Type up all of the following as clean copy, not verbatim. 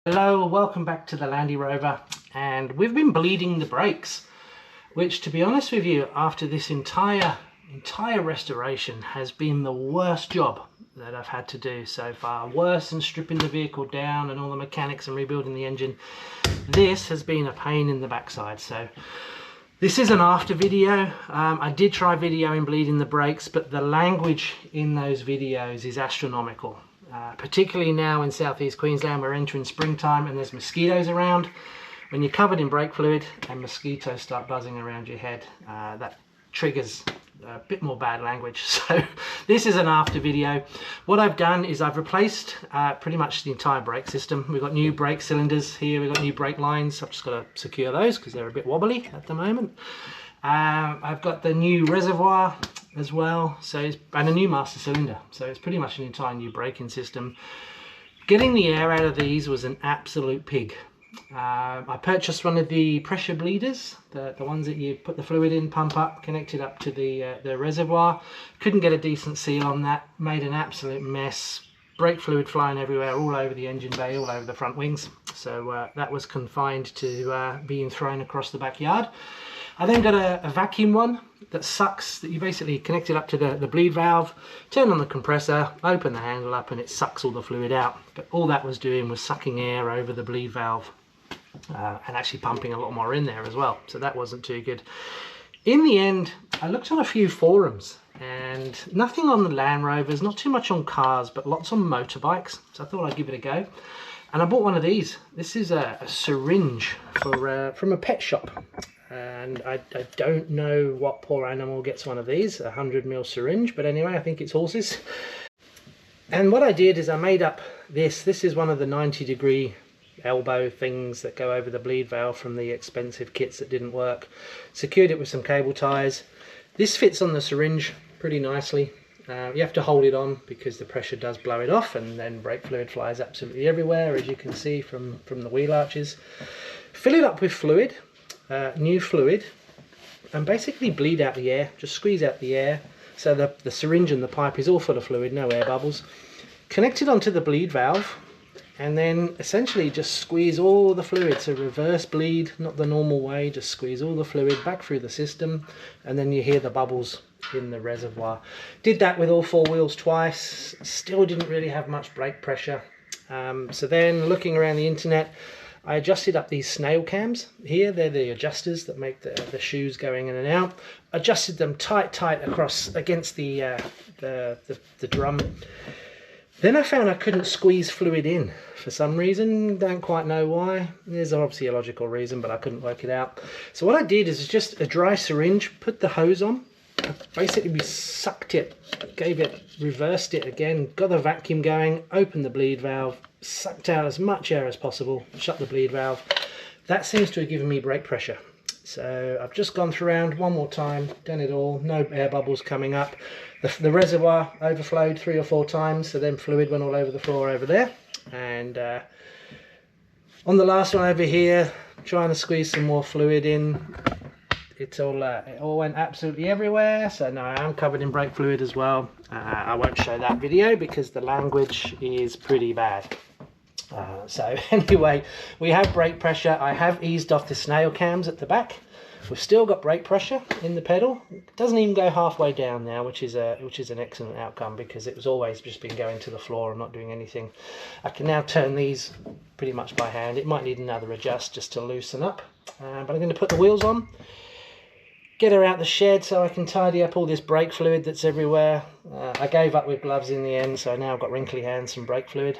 Hello, welcome back to the Land Rover, and we've been bleeding the brakes, which, to be honest with you, after this entire restoration has been the worst job that I've had to do so far. Worse than stripping the vehicle down and all the mechanics and rebuilding the engine. This has been a pain in the backside. So this is an after video. I did try videoing bleeding the brakes, but the language in those videos is astronomical. Particularly now in southeast Queensland, we're entering springtime and there's mosquitoes around. When you're covered in brake fluid and mosquitoes start buzzing around your head, that triggers a bit more bad language. So this is an after video. What I've done is I've replaced pretty much the entire brake system. We've got new brake cylinders here, we've got new brake lines. I've just got to secure those because they're a bit wobbly at the moment. I've got the new reservoir as well, and a new master cylinder, so it's pretty much an entire new braking system. Getting the air out of these was an absolute pig. I purchased one of the pressure bleeders, the ones that you put the fluid in, pump up, connected up to the reservoir. Couldn't get a decent seal on that, made an absolute mess. Brake fluid flying everywhere, all over the engine bay, all over the front wings. So that was confined to being thrown across the backyard. I then got a vacuum one that sucks, that you basically connect it up to the bleed valve, turn on the compressor, open the handle up, and it sucks all the fluid out. But all that was doing was sucking air over the bleed valve and actually pumping a lot more in there as well. So that wasn't too good. In the end, I looked on a few forums and nothing on the Land Rovers, not too much on cars, but lots on motorbikes. So I thought I'd give it a go. And I bought one of these. This is a syringe from a pet shop. And I don't know what poor animal gets one of these, 100 ml syringe, but anyway, I think it's horses. And what I did is I made up this is one of the 90-degree elbow things that go over the bleed valve from the expensive kits that didn't work. Secured it with some cable ties. This fits on the syringe pretty nicely. You have to hold it on because the pressure does blow it off, and then brake fluid flies absolutely everywhere, as you can see from the wheel arches. Fill it up with fluid. New fluid, and basically bleed out the air, just squeeze out the air, so the syringe and the pipe is all full of fluid, no air bubbles. Connect it onto the bleed valve, and then essentially just squeeze all the fluid, so reverse bleed, not the normal way, just squeeze all the fluid back through the system, and then you hear the bubbles in the reservoir. Did that with all four wheels twice, still didn't really have much brake pressure. So then looking around the internet, I adjusted up these snail cams here. They're the adjusters that make the shoes going in and out. Adjusted them tight across against the drum. Then I found I couldn't squeeze fluid in for some reason. Don't quite know why. There's obviously a logical reason, but I couldn't work it out. So what I did is just a dry syringe, put the hose on. Basically we sucked it, reversed it again, got the vacuum going, opened the bleed valve, sucked out as much air as possible, shut the bleed valve. That seems to have given me brake pressure. So I've just gone through one more time, done it all, no air bubbles coming up. The reservoir overflowed 3 or 4 times, so then fluid went all over the floor over there. And on the last one over here, trying to squeeze some more fluid in. It all went absolutely everywhere, so now I am covered in brake fluid as well. I won't show that video because the language is pretty bad. So anyway, we have brake pressure. I have eased off the snail cams at the back. We've still got brake pressure in the pedal. It doesn't even go halfway down now, which is an excellent outcome because it was always just been going to the floor and not doing anything. I can now turn these pretty much by hand. It might need another adjust just to loosen up, but I'm going to put the wheels on. Get her out the shed so I can tidy up all this brake fluid that's everywhere. I gave up with gloves in the end, so now I've got wrinkly hands from brake fluid.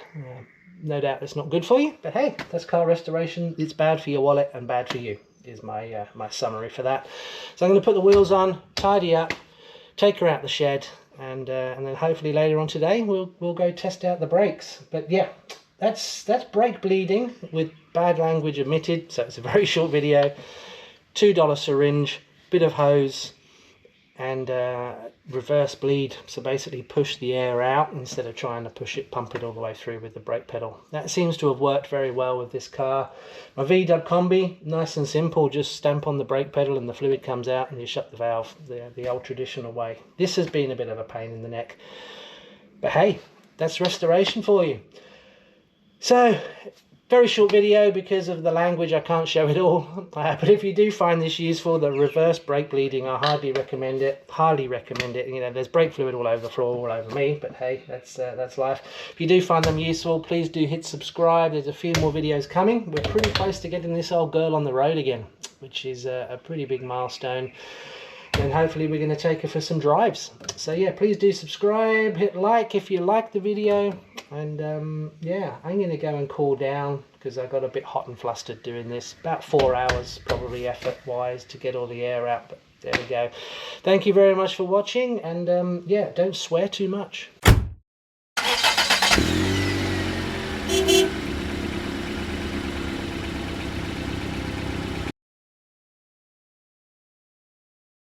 No doubt it's not good for you, but hey, that's car restoration. It's bad for your wallet and bad for you, is my summary for that. So I'm going to put the wheels on, tidy up, take her out the shed, and then hopefully later on today we'll go test out the brakes. But yeah, that's brake bleeding with bad language omitted, so it's a very short video. $2 syringe, bit of hose, and reverse bleed, so basically push the air out instead of trying to pump it all the way through with the brake pedal. That seems to have worked very well with this car. My V-Dub Combi, nice and simple, just stamp on the brake pedal and the fluid comes out and you shut the valve the old traditional way. This has been a bit of a pain in the neck, but hey, that's restoration for you. So Very short video because of the language, I can't show it all. But if you do find this useful, the reverse brake bleeding, I highly recommend it. Highly recommend it. You know, there's brake fluid all over the floor, all over me, but hey, that's life. If you do find them useful, please do hit subscribe. There's a few more videos coming. We're pretty close to getting this old girl on the road again, which is a pretty big milestone. And hopefully we're going to take her for some drives. So yeah, please do subscribe, hit like if you like the video, and yeah, I'm going to go and cool down because I got a bit hot and flustered doing this. About 4 hours probably effort wise to get all the air out, but there we go. Thank you very much for watching, and yeah, don't swear too much.